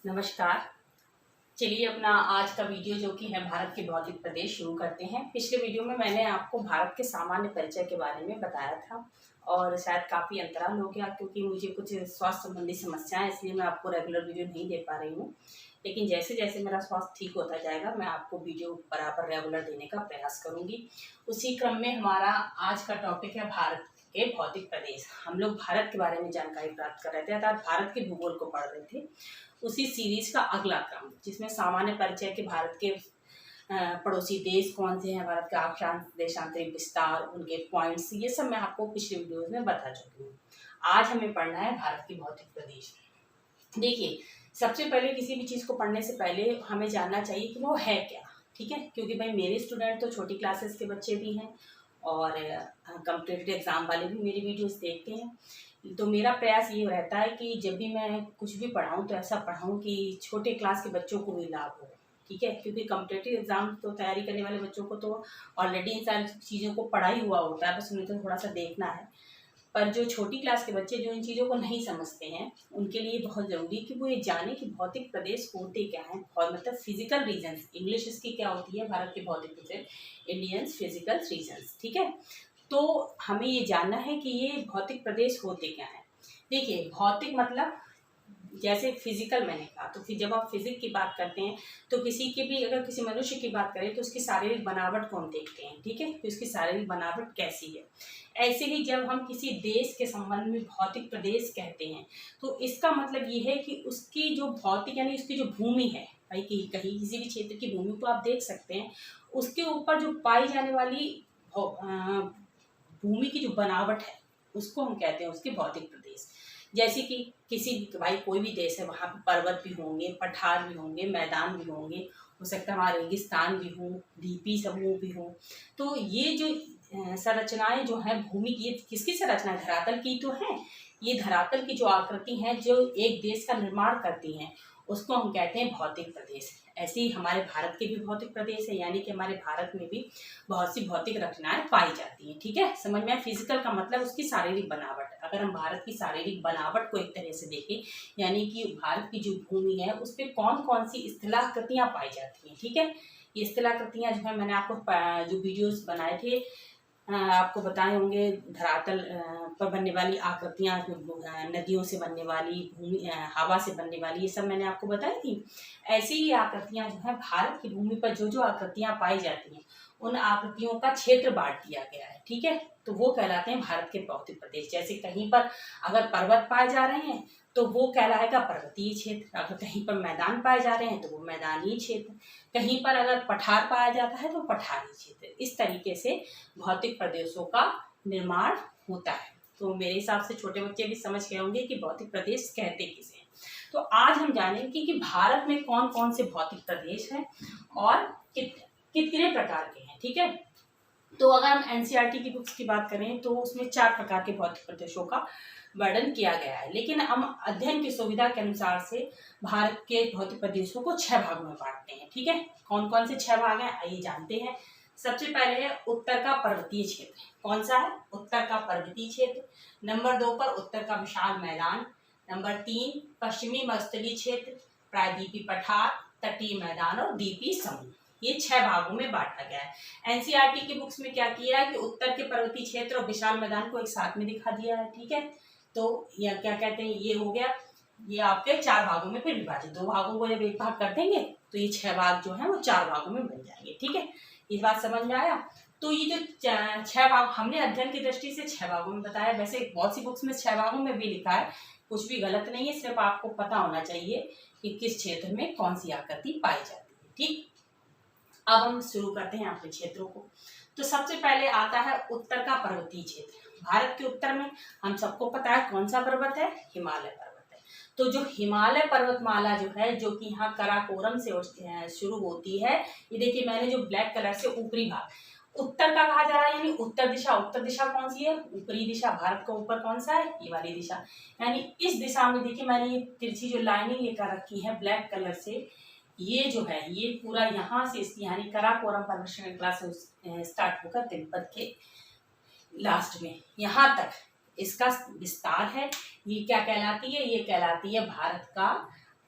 नमस्कार। चलिए अपना आज का वीडियो जो कि है भारत के भौतिक प्रदेश शुरू करते हैं। पिछले वीडियो में मैंने आपको भारत के सामान्य परिचय के बारे में बताया था और शायद काफ़ी अंतराल हो गया क्योंकि मुझे कुछ स्वास्थ्य संबंधी समस्याएं, इसलिए मैं आपको रेगुलर वीडियो नहीं दे पा रही हूँ। लेकिन जैसे जैसे मेरा स्वास्थ्य ठीक होता जाएगा मैं आपको वीडियो बराबर रेगुलर देने का प्रयास करूँगी। उसी क्रम में हमारा आज का टॉपिक है भारत के भौतिक प्रदेश। हम लोग भारत के बारे में जानकारी प्राप्त कर रहे थे अर्थात भारत के भूगोल को पढ़ रहे थे। उसी सीरीज का अगला क्रम जिसमें सामान्य परिचय के भारत के पड़ोसी देश कौन से हैं, भारत का अक्षांश देशांतरिक विस्तार, उनके पॉइंट्स, ये सब मैं आपको पिछले वीडियोस में बता चुकी हूँ। आज हमें पढ़ना है भारत के भौतिक प्रदेश। देखिए, सबसे पहले किसी भी चीज़ को पढ़ने से पहले हमें जानना चाहिए कि वो है क्या। ठीक है, क्योंकि भाई मेरे स्टूडेंट तो छोटी क्लासेस के बच्चे भी हैं और कॉम्पिटिटिव एग्ज़ाम वाले भी मेरी वीडियोस देखते हैं। तो मेरा प्रयास ये रहता है कि जब भी मैं कुछ भी पढ़ाऊँ तो ऐसा पढ़ाऊँ कि छोटे क्लास के बच्चों को भी लाभ हो। ठीक है, क्योंकि कॉम्पिटिटिव एग्ज़ाम तो तैयारी करने वाले बच्चों को तो ऑलरेडी इन सारी चीज़ों को पढ़ा ही हुआ होता है, बस उन्हें तो थोड़ा सा देखना है। पर जो छोटी क्लास के बच्चे जो इन चीज़ों को नहीं समझते हैं उनके लिए बहुत ज़रूरी है कि वो ये जाने कि भौतिक प्रदेश होते क्या हैं, और मतलब फिजिकल रीजन्स, इंग्लिश इसकी क्या होती है, भारत के भौतिक प्रदेश, इंडियंस फिजिकल रीजन्स। ठीक है, तो हमें ये जानना है कि ये भौतिक प्रदेश होते क्या हैं। देखिए, भौतिक मतलब जैसे फिजिकल मैंने कहा, तो फिर जब आप फिजिक्स की बात करते हैं तो किसी की भी, अगर किसी मनुष्य की बात करें तो उसकी शारीरिक बनावट को हम देखते हैं। ठीक है, तो उसकी शारीरिक बनावट कैसी है। ऐसे ही जब हम किसी देश के संबंध में भौतिक प्रदेश कहते हैं तो इसका मतलब ये है कि उसकी जो भौतिक यानी उसकी जो भूमि है, भाई कि कहीं किसी भी क्षेत्र की भूमि को आप देख सकते हैं, उसके ऊपर जो पाई जाने वाली भूमि की जो बनावट है उसको हम कहते हैं उसके भौतिक प्रदेश। जैसे कि किसी भाई कोई भी देश है, वहाँ पे पर्वत भी होंगे, पठार भी होंगे, मैदान भी होंगे, हो सकता है वहाँ रेगिस्तान भी हो, द्वीपीय समूह भी हो। तो ये जो संरचनाएं जो हैं भूमि की, ये किसकी संरचना है, धरातल की तो है। ये धरातल की जो आकृति हैं जो एक देश का निर्माण करती हैं उसको हम कहते हैं भौतिक प्रदेश। ऐसे ही हमारे भारत के भी भौतिक प्रदेश है, यानी कि हमारे भारत में भी बहुत सी भौतिक रचनाएं पाई जाती हैं। ठीक है, समझ में आया। फिजिकल का मतलब उसकी शारीरिक बनावट। अगर हम भारत की शारीरिक बनावट को एक तरह से देखें, यानी कि भारत की जो भूमि है उस पर कौन कौन सी स्थलाकृतियाँ पाई जाती हैं। ठीक है, ये स्थलाकृतियाँ जो है मैंने आपको जो वीडियोस बनाए थे आपको बताए होंगे, धरातल पर बनने वाली आकृतियाँ, नदियों से बनने वाली, भूमि हवा से बनने वाली, ये सब मैंने आपको बताई थी। ऐसी ही आकृतियाँ जो है भारत की भूमि पर जो जो आकृतियाँ पाई जाती हैं उन आकृतियों का क्षेत्र बांट दिया गया है। ठीक है, तो वो कहलाते हैं भारत के भौतिक प्रदेश। जैसे कहीं पर अगर पर्वत पाए जा रहे हैं तो वो कहलाएगा पर्वतीय क्षेत्र, अगर कहीं पर मैदान पाए जा रहे हैं तो वो मैदानी क्षेत्र, कहीं पर अगर पठार पाया जाता है तो पठारी क्षेत्र। इस तरीके से भौतिक प्रदेशों का निर्माण होता है। तो मेरे हिसाब से छोटे बच्चे भी समझ गए होंगे कि भौतिक प्रदेश कहते किसे हैं। तो आज हम जानेंगे कि भारत में कौन कौन से भौतिक प्रदेश हैं और कितने प्रकार के हैं। ठीक है, तो अगर हम एनसीईआरटी की बुक्स की बात करें तो उसमें 4 प्रकार के भौतिक प्रदेशों का वर्णन किया गया है, लेकिन हम अध्ययन की सुविधा के अनुसार से भारत के भौतिक प्रदेशों को 6 भागों में बांटते हैं। ठीक है, कौन कौन से 6 भाग हैं आइए जानते हैं। सबसे पहले है उत्तर का पर्वतीय क्षेत्र। कौन सा है, उत्तर का पर्वतीय क्षेत्र। नंबर 2 पर उत्तर का विशाल मैदान। नंबर 3 पश्चिमी मरुस्थलीय क्षेत्र, प्रायद्वीपीय पठार, तटीय मैदान और द्वीपीय समूह। ये 6 भागों में बांटा गया है। एनसीईआरटी की बुक्स में क्या किया है कि उत्तर के पर्वतीय क्षेत्र और विशाल मैदान को एक साथ में दिखा दिया है। ठीक है, तो यह क्या कहते हैं, ये हो गया, ये आपके 4 भागों में फिर विभाजित। 2 भागों को जब एक भाग कर देंगे तो ये 6 भाग जो है वो 4 भागों में बन जाएंगे। ठीक है, इस बात समझ में आया। तो ये जो 6 भाग हमने अध्ययन की दृष्टि से 6 भागों में बताया। वैसे बहुत सी बुक्स में 6 भागों में भी लिखा है, कुछ भी गलत नहीं है, सिर्फ आपको पता होना चाहिए कि किस क्षेत्र में कौन सी आकृति पाई जाती है। ठीक, अब हम शुरू करते हैं अपने क्षेत्रों को। तो सबसे पहले आता है उत्तर का पर्वतीय क्षेत्र। भारत के उत्तर में हम सबको पता है कौन सा पर्वत है, हिमालय पर्वत है। तो जो हिमालय पर्वतमाला जो है, जो कि यहाँ काराकोरम से शुरू होती है, ये देखिए मैंने जो ब्लैक कलर से ऊपरी भाग उत्तर का कहा जा रहा है, यानी उत्तर दिशा। उत्तर दिशा कौन सी है, ऊपरी दिशा। भारत का ऊपर कौन सा है, ये वाली दिशा। यानी इस दिशा में देखिए मैंने ये तिरछी जो लाइनिंग ये कर रखी है ब्लैक कलर से, ये जो है ये पूरा यहाँ से यानी काराकोरम पर्वत श्रृंखला से स्टार्ट होकर तिब्बत के लास्ट में यहाँ तक इसका विस्तार है। ये क्या कहलाती है, ये कहलाती है भारत का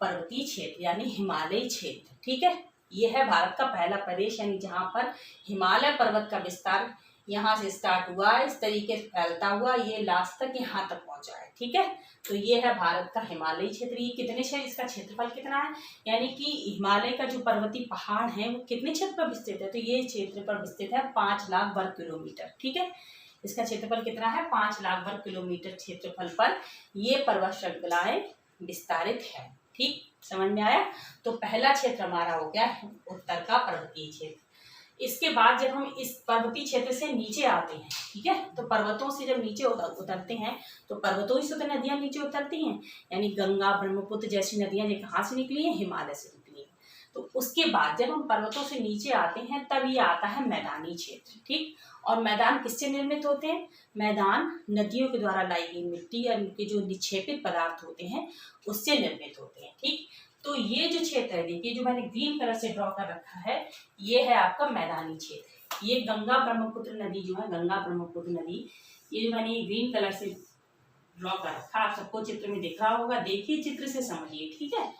पर्वतीय क्षेत्र यानी हिमालयी क्षेत्र। ठीक है, ये है भारत का पहला प्रदेश यानी जहाँ पर हिमालय पर्वत का विस्तार यहाँ से स्टार्ट हुआ है, इस तरीके से फैलता हुआ ये लास्ट तक यहाँ तक पहुँचा है। ठीक है, तो ये है भारत का हिमालयी क्षेत्र। ये कितने क्षेत्र, इसका क्षेत्रफल कितना है, यानी कि हिमालय का जो पर्वतीय पहाड़ है वो कितने क्षेत्र पर विस्तृत है, तो ये क्षेत्र पर विस्तृत है 5 लाख वर्ग किलोमीटर। ठीक है, इसका क्षेत्रफल कितना है, 5 लाख वर्ग किलोमीटर क्षेत्रफल पर ये पर्वत श्रृंखलाएं विस्तारित है। ठीक, समझ में आया। तो पहला क्षेत्र हमारा हो गया उत्तर का पर्वतीय क्षेत्र। इसके बाद जब हम इस पर्वतीय क्षेत्र से नीचे आते हैं, ठीक है, तो पर्वतों से जब नीचे उतरते हैं तो पर्वतों से तो नदियां नीचे उतरती हैं, यानी गंगा ब्रह्मपुत्र जैसी नदियां ये कहाँ से निकली हैं, हिमालय से निकली हैं। तो उसके बाद जब हम पर्वतों से नीचे आते हैं तब ये आता है मैदानी क्षेत्र। ठीक, और मैदान किससे निर्मित होते हैं, मैदान नदियों के द्वारा लाई गई मिट्टी या उनके जो निक्षेपित पदार्थ होते हैं उससे निर्मित होते हैं। ठीक, तो ये जो क्षेत्र है, देखिए जो मैंने ग्रीन कलर से ड्रॉ कर रखा है, ये है आपका मैदानी क्षेत्र। ये गंगा ब्रह्मपुत्र नदी जो है, गंगा ब्रह्मपुत्र नदी, ये जो मैंने ग्रीन कलर से ड्रॉ कर रखा, आप सबको चित्र में दिख रहा होगा, देखिए चित्र से समझिए। ठीक है,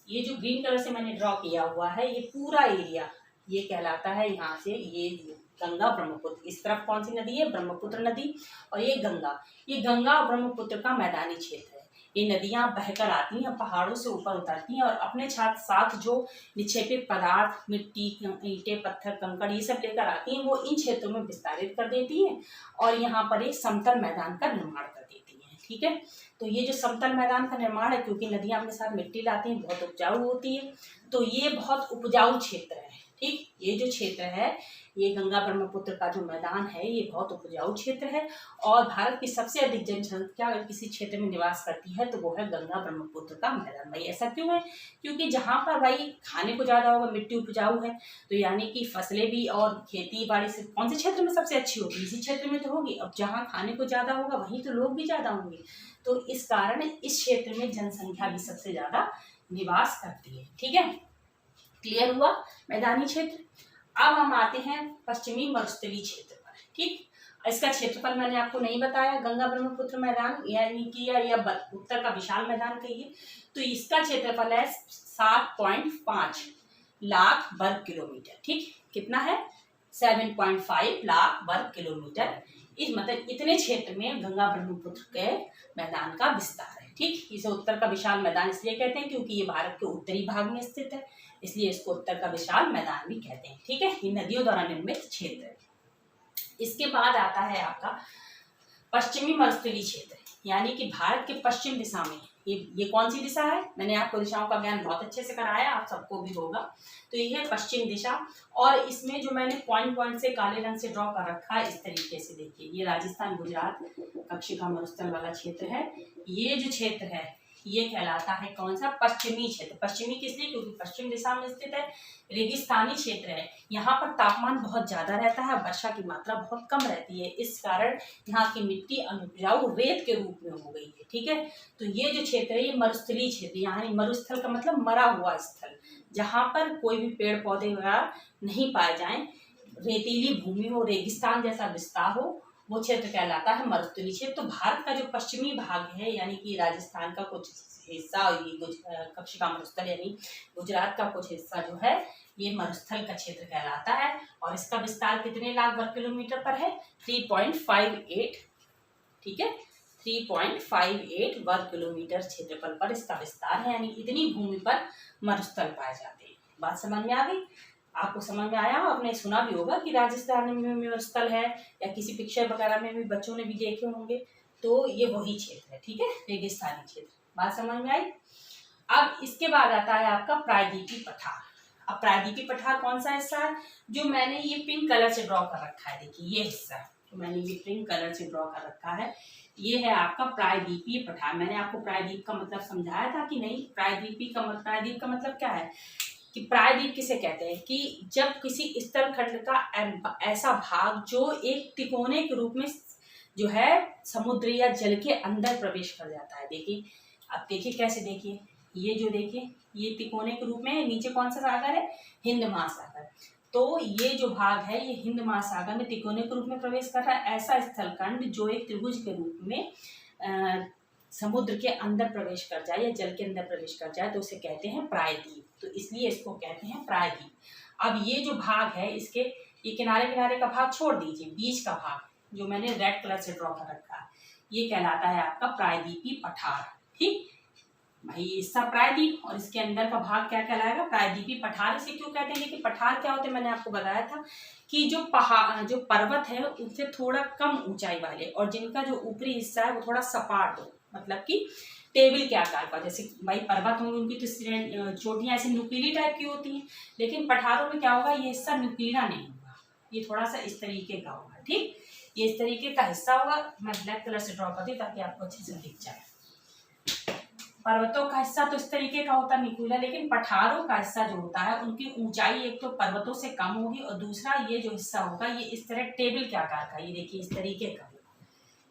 ये जो ग्रीन कलर से मैंने ड्रॉ किया हुआ है ये पूरा एरिया ये कहलाता है, यहाँ से ये गंगा ब्रह्मपुत्र, इस तरफ कौन सी नदी है, ब्रह्मपुत्र नदी, और ये गंगा और ब्रह्मपुत्र का मैदानी क्षेत्र है। ये नदियां बहकर आती हैं, पहाड़ों से ऊपर उतरती हैं और अपने साथ जो निक्षेपित पदार्थ, मिट्टी, ईंटें, पत्थर, कंकड़ ये सब लेकर आती हैं, वो इन क्षेत्रों में विस्तारित कर देती हैं और यहाँ पर एक समतल मैदान का निर्माण कर देती हैं। ठीक है, तो ये जो समतल मैदान का निर्माण है, क्योंकि नदियां अपने साथ मिट्टी लाती हैं, बहुत उपजाऊ होती है, तो ये बहुत उपजाऊ क्षेत्र है। ठीक, ये जो क्षेत्र है, ये गंगा ब्रह्मपुत्र का जो मैदान है ये बहुत उपजाऊ क्षेत्र है और भारत की सबसे अधिक जनसंख्या अगर किसी क्षेत्र में निवास करती है तो वो है गंगा ब्रह्मपुत्र का मैदान। भाई ऐसा क्यों है, क्योंकि जहाँ पर भाई खाने को ज़्यादा होगा, मिट्टी उपजाऊ है, तो यानी कि फसलें भी और खेती बाड़ी से कौन से क्षेत्र में सबसे अच्छी होगी, इसी क्षेत्र में तो होगी। अब जहाँ खाने को ज़्यादा होगा वहीं तो लोग भी ज़्यादा होंगे, तो इस कारण इस क्षेत्र में जनसंख्या भी सबसे ज़्यादा निवास करती है। ठीक है, क्लियर हुआ मैदानी क्षेत्र। अब हम आते हैं पश्चिमी मरुस्थलीय क्षेत्र पर। ठीक, इसका क्षेत्रफल मैंने आपको नहीं बताया, गंगा ब्रह्मपुत्र मैदान यानी कि या उत्तर का विशाल मैदान कहिए, तो इसका क्षेत्रफल है 7.5 लाख वर्ग किलोमीटर। ठीक, कितना है, 7.5 लाख वर्ग किलोमीटर। इस मतलब इतने क्षेत्र में गंगा ब्रह्मपुत्र के मैदान का विस्तार है। ठीक, इसे उत्तर का विशाल मैदान इसलिए कहते हैं क्योंकि ये भारत के उत्तरी भाग में स्थित है, इसलिए इसको उत्तर का विशाल मैदान भी कहते हैं। ठीक है, ये नदियों द्वारा निर्मित क्षेत्र है। इसके बाद आता है आपका पश्चिमी मरुस्थलीय क्षेत्र, यानी कि भारत के पश्चिम दिशा में ये कौन सी दिशा है, मैंने आपको दिशाओं का ज्ञान बहुत अच्छे से कराया, आप सबको भी होगा। तो ये है पश्चिम दिशा और इसमें जो मैंने पॉइंट से काले रंग से ड्रॉ कर रखा है इस तरीके से, देखिए ये राजस्थान गुजरात कक्षिका मरुस्थल वाला क्षेत्र है। ये जो क्षेत्र है ये कहलाता है कौन सा, पश्चिमी क्षेत्र। पश्चिमी किस लिए, क्योंकि पश्चिम दिशा में स्थित है, रेगिस्तानी क्षेत्र है, यहाँ पर तापमान बहुत ज़्यादा रहता है, वर्षा की मात्रा बहुत कम रहती है, इस कारण यहाँ की मिट्टी अनुपजाऊ रेत के रूप में हो गई है। ठीक है, तो ये जो क्षेत्र है ये मरुस्थलीय क्षेत्र, यहाँ मरुस्थल का मतलब मरा हुआ स्थल, जहाँ पर कोई भी पेड़ पौधे वगैरह नहीं पाए जाएं, रेतीली भूमि हो, रेगिस्तान जैसा विस्तार हो, वो क्षेत्र कहलाता है मरुस्थलीय क्षेत्र। तो भारत का जो पश्चिमी भाग है यानी कि राजस्थान का कुछ हिस्सा, ये कक्षिका मरुस्थल यानी गुजरात का कुछ हिस्सा जो है ये मरुस्थल का क्षेत्र कहलाता है और इसका विस्तार कितने लाख वर्ग किलोमीटर पर है, 3.58। ठीक है, 3.58 वर्ग किलोमीटर क्षेत्रफल पर इसका विस्तार है, यानी इतनी भूमि पर मरुस्थल पाए जाते हैं। बात समझ में आ गई, आपको समझ में आया, आपने सुना भी होगा कि राजस्थान में मरुस्थल है या किसी पिक्चर वगैरह में भी बच्चों ने भी देखे होंगे, तो ये वही क्षेत्र है। ठीक है, रेगिस्तानी क्षेत्र। बात समझ में आई। अब इसके बाद आता है आपका प्रायद्वीपीय पठार। अब प्रायद्वीपीय पठार कौन सा हिस्सा है, जो मैंने ये पिंक कलर से ड्रॉ कर रखा है, देखिए ये हिस्सा जो मैंने ये पिंक कलर से ड्रॉ कर रखा है ये है आपका प्रायद्वीपीय पठार। मैंने आपको प्रायद्वीप का मतलब समझाया था कि नहीं, प्रायद्वीप का मतलब क्या है कि प्रायद्वीप किसे कहते हैं कि जब किसी स्थल खंड का ऐसा भाग जो एक तिकोने के रूप में जो है समुद्र या जल के अंदर प्रवेश कर जाता है। देखिए, अब देखिए कैसे, देखिए ये जो देखिए ये तिकोने के रूप में, नीचे कौन सा सागर है, हिंद महासागर, तो ये जो भाग है ये हिंद महासागर में तिकोने के रूप में प्रवेश कर रहा है। ऐसा स्थल खंड जो एक त्रिभुज के रूप में समुद्र के अंदर प्रवेश कर जाए या जल के अंदर प्रवेश कर जाए तो उसे कहते हैं प्रायद्वीप, तो इसलिए इसको कहते हैं प्रायद्वीप। अब ये जो भाग है इसके, ये किनारे किनारे का भाग छोड़ दीजिए, बीच का भाग जो मैंने रेड कलर से ड्रॉ कर रखा है ये कहलाता है आपका प्रायद्वीपीय पठार। ठीक भाई, इसका प्रायद्वीप और इसके अंदर का भाग क्या कहलाएगा, प्रायद्वीपीय पठार। इसे क्यों कहते हैं कि पठार क्या होते हैं, मैंने आपको बताया था कि जो जो पर्वत है उससे थोड़ा कम ऊंचाई वाले और जिनका जो ऊपरी हिस्सा है वो थोड़ा सपाट हो, मतलब कि टेबल के आकार का। जैसे भाई पर्वत होंगे उनकी तो चोटियां ऐसी नुकीली टाइप की होती हैं, लेकिन पठारों में क्या होगा, ये हिस्सा नुकीला नहीं होगा, ये थोड़ा सा इस तरीके का होगा। ठीक, ये इस तरीके का हिस्सा होगा। मैं ब्लैक कलर से ड्रॉ करती हूँ ताकि आपको अच्छे से दिख जाए। पर्वतों का हिस्सा तो इस तरीके का होता है नुकीला, लेकिन पठारों का हिस्सा जो होता है उनकी ऊंचाई एक तो पर्वतों से कम होगी और दूसरा ये जो हिस्सा होगा ये इस तरह टेबल के आकार का, ये देखिए इस तरीके का।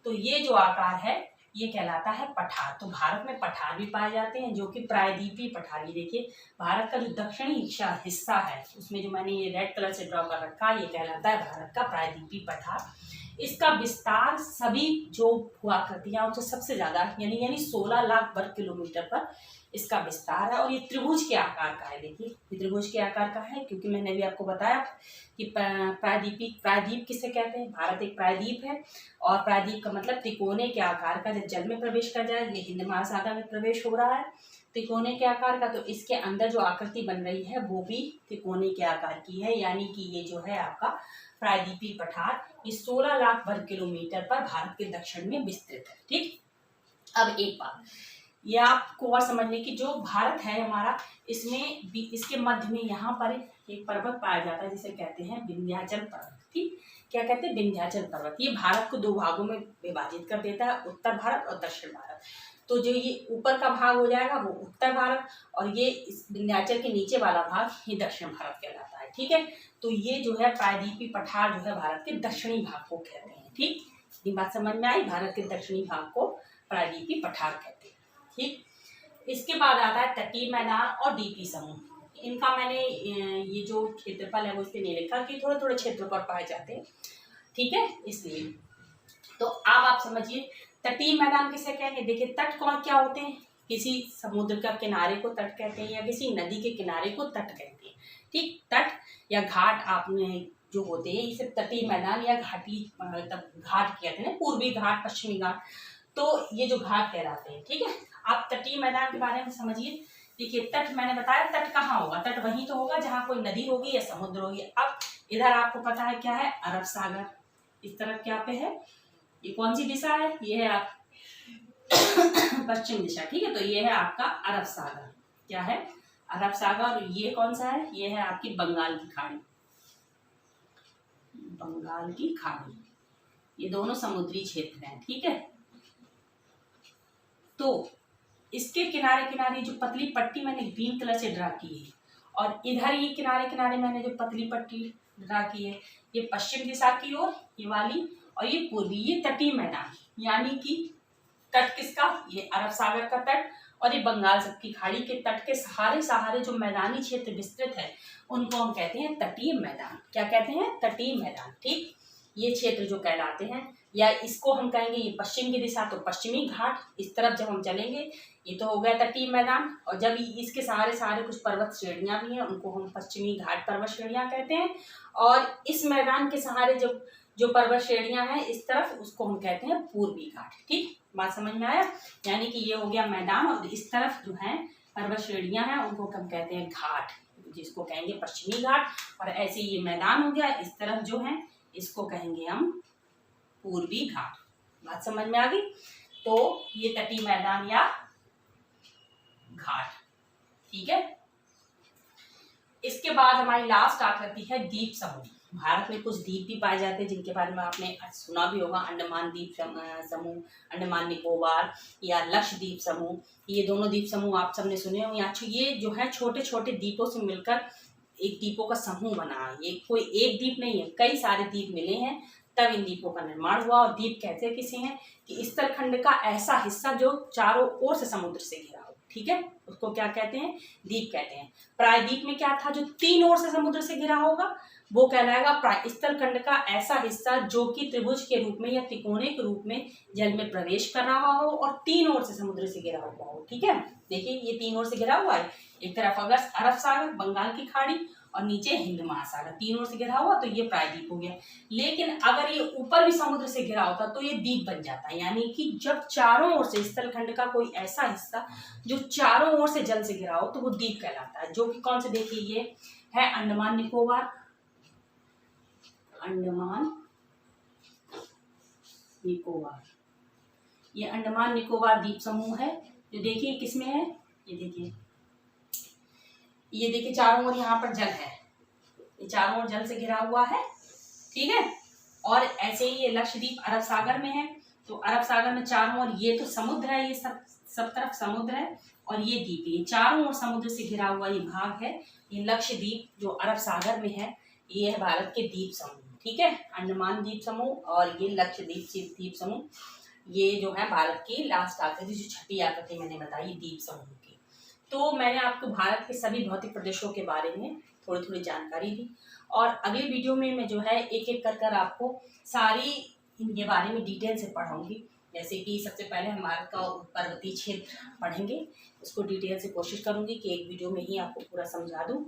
तो ये जो आकार है ये कहलाता है पठार। तो भारत में पठार भी पाए जाते हैं जो कि प्रायद्वीपीय पठार। ये देखिए भारत का जो दक्षिणी हिस्सा है उसमें जो मैंने ये रेड कलर से ड्रॉ कर रखा है ये कहलाता है भारत का प्रायद्वीपीय पठार। इसका विस्तार सभी जो भूआकृतियां उनसे सबसे ज्यादा यानी 16 लाख वर्ग किलोमीटर पर इसका विस्तार है और ये त्रिभुज के आकार का है। देखिए ये त्रिभुज के आकार का है क्योंकि मैंने भी आपको बताया कि प्रायद्वीप किसे कहते हैं, भारत एक प्रायद्वीप है और प्रायद्वीप का मतलब त्रिकोणे के आकार का। जब जल में प्रवेश कर जाए, ये हिंद महासागर में प्रवेश हो रहा है त्रिकोणे के आकार का, तो इसके अंदर जो आकृति बन रही है वो भी त्रिकोणे के आकार की है, यानी कि ये जो है आपका प्रायद्वीपीय पठार ये 16 लाख वर्ग किलोमीटर पर भारत के दक्षिण में विस्तृत है। ठीक, अब एक बात ये आपको और समझने की, जो भारत है हमारा इसमें इसके मध्य में यहाँ पर एक पर्वत पाया जाता है जिसे कहते हैं विंध्याचल पर्वत। ठीक, क्या कहते हैं, विंध्याचल पर्वत। ये भारत को 2 भागों में विभाजित कर देता है, उत्तर भारत और दक्षिण भारत। तो जो ये ऊपर का भाग हो जाएगा वो उत्तर भारत और ये इस विंध्याचल के नीचे वाला भाग ये दक्षिण भारत कहलाता है। ठीक है, तो ये जो है प्रायद्वीपीय पठार जो है भारत के दक्षिणी भाग को कहते हैं। ठीक, ये बात समझ में आई, भारत के दक्षिणी भाग को प्रायद्वीपीय पठार कहते हैं। ठीक, इसके बाद आता है तटीय मैदान और द्वीपीय समूह। इनका मैंने ये जो क्षेत्रफल है वो इसलिए नहीं लिखा कि थोड़े थोड़े क्षेत्र पर पाए जाते हैं। ठीक है, इसलिए तो अब आप समझिए तटीय मैदान किसे कहेंगे। देखिए तट कौन क्या होते हैं, किसी समुद्र का किनारे को तट कहते हैं या किसी नदी के किनारे को तट कहते हैं। ठीक, तट या घाट आपने जो होते हैं इसे तटीय मैदान या घाटी घाट कहते हैं, पूर्वी घाट पश्चिमी घाट, तो ये जो घाट कहलाते हैं। ठीक है, आप तटीय मैदान के बारे में समझिए। देखिए तट मैंने बताया, तट कहाँ होगा, तट वहीं तो होगा जहाँ कोई नदी होगी या समुद्र होगी। अब इधर आपको पता है क्या है, अरब सागर, इस तरफ क्या पे है, ये कौन सी दिशा है, ये है आप पश्चिम दिशा। ठीक है, तो ये है आपका अरब सागर, क्या है अरब सागर। और ये कौन सा है, ये है आपकी बंगाल की खाड़ी, बंगाल की खाड़ी, ये दोनों समुद्री क्षेत्र हैं। ठीक है, तो इसके किनारे किनारे जो पतली पट्टी मैंने ग्रीन कलर से ड्रा की है और इधर ये किनारे किनारे मैंने जो पतली पट्टी ड्रा की है ये पश्चिम दिशा की ओर ये वाली और ये पूर्वी, ये तटीय मैदान, यानी कि तट किसका, ये अरब सागर का तट और ये बंगाल की खाड़ी के तट के सहारे सहारे जो मैदानी क्षेत्र विस्तृत है उनको हम कहते हैं तटीय मैदान। क्या कहते हैं, तटीय मैदान। ठीक, ये क्षेत्र जो कहलाते हैं, या इसको हम कहेंगे ये पश्चिम की दिशा तो पश्चिमी घाट, इस तरफ जब हम चलेंगे ये तो हो गया तटीय मैदान। और जब इसके सहारे सहारे कुछ पर्वत श्रेणियां भी हैं उनको हम पश्चिमी घाट पर्वत श्रेणियां कहते हैं। और इस मैदान के सहारे जो पर्वत श्रेणियां हैं इस तरफ उसको हम कहते हैं पूर्वी घाट। ठीक, बात समझ में आया, यानी कि ये हो गया मैदान और इस तरफ जो है पर्वत श्रेणियां हैं उनको हम कहते हैं घाट, जिसको कहेंगे पश्चिमी घाट। और ऐसे ये मैदान हो गया, इस तरफ जो है इसको कहेंगे हम पूर्वी घाट। बात समझ में आ गई, तो ये तटीय मैदान या घाट। ठीक है, इसके बाद हमारी लास्ट आकृति है द्वीप समूह। भारत में कुछ द्वीप भी पाए जाते हैं जिनके बारे में आपने सुना भी होगा, अंडमान द्वीप समूह, अंडमान निकोबार या लक्षद्वीप समूह, ये दोनों द्वीप समूह आप सबने सुने होंगे। अच्छा, ये जो है छोटे छोटे द्वीपों से मिलकर एक द्वीपों का समूह बना है। ये कोई एक द्वीप नहीं है, कई सारे द्वीप मिले हैं तब इन द्वीपों का निर्माण हुआ। और द्वीप कहते हैं किसे हैं कि स्थलखंड का ऐसा हिस्सा जो चारों ओर से समुद्र से घिरा हो। ठीक है, उसको क्या कहते हैं, द्वीप कहते हैं। प्रायद्वीप में क्या था, जो 3 ओर से समुद्र से घिरा होगा, वो कहलाएगा स्थल खंड का ऐसा हिस्सा जो कि त्रिभुज के रूप में या त्रिकोणे के रूप में जल में प्रवेश कर रहा हो और 3 ओर से समुद्र से घिरा हुआ हो। ठीक है, देखिए ये 3 ओर से घिरा हुआ है, एक तरफ अगर अरब सागर, बंगाल की खाड़ी और नीचे हिंद महासागर, 3 ओर से घिरा हुआ, तो ये प्रायद्वीप हो गया। लेकिन अगर ये ऊपर भी समुद्र से घिरा होता तो ये द्वीप बन जाता है। यानी कि जब चारों ओर से स्थल खंड का कोई ऐसा हिस्सा जो चारों ओर से जल से घिरा हो तो वो द्वीप कहलाता है। जो कि कौन से, देखिए ये है अंडमान निकोबार, अंडमान निकोबार, ये अंडमान निकोबार द्वीप समूह है जो देखिए किसमें है, ये देखिए चारों ओर यहाँ पर जल है, ये चारों ओर जल से घिरा हुआ है। ठीक है, और ऐसे ही ये लक्षद्वीप अरब सागर में है, तो अरब सागर में चारों ओर ये तो समुद्र है, ये सब तरफ समुद्र है, और ये द्वीप, ये चारों ओर समुद्र से घिरा हुआ ये भाग है, ये लक्षद्वीप जो अरब सागर में है, ये है भारत के द्वीप समूह। ठीक है, अंडमान द्वीप समूह और ये लक्षद्वीप द्वीप समूह, ये जो है भारत की लास्ट आकृति, जो छठी आकृति मैंने बताई द्वीप समूह की। तो मैंने आपको भारत के सभी भौतिक प्रदेशों के बारे में थोड़ी थोड़ी जानकारी दी, और अगले वीडियो में मैं जो है एक एक कर आपको सारी इनके बारे में डिटेल से पढ़ाऊंगी। जैसे कि सबसे पहले हम भारत का पर्वतीय क्षेत्र पढ़ेंगे, उसको डिटेल से कोशिश करूंगी कि एक वीडियो में ही आपको पूरा समझा दूं,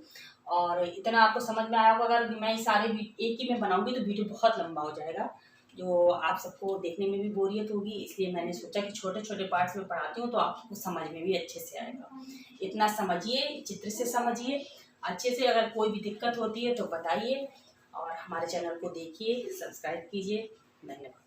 और इतना आपको समझ में आया होगा। अगर मैं सारे एक ही में बनाऊंगी तो वीडियो बहुत लंबा हो जाएगा, जो आप सबको देखने में भी बोरियत होगी। इसलिए मैंने सोचा कि छोटे छोटे पार्ट्स में पढ़ाती हूँ तो आपको समझ में भी अच्छे से आएगा। इतना समझिए, चित्र से समझिए अच्छे से। अगर कोई भी दिक्कत होती है तो बताइए, और हमारे चैनल को देखिए, सब्सक्राइब कीजिए। धन्यवाद।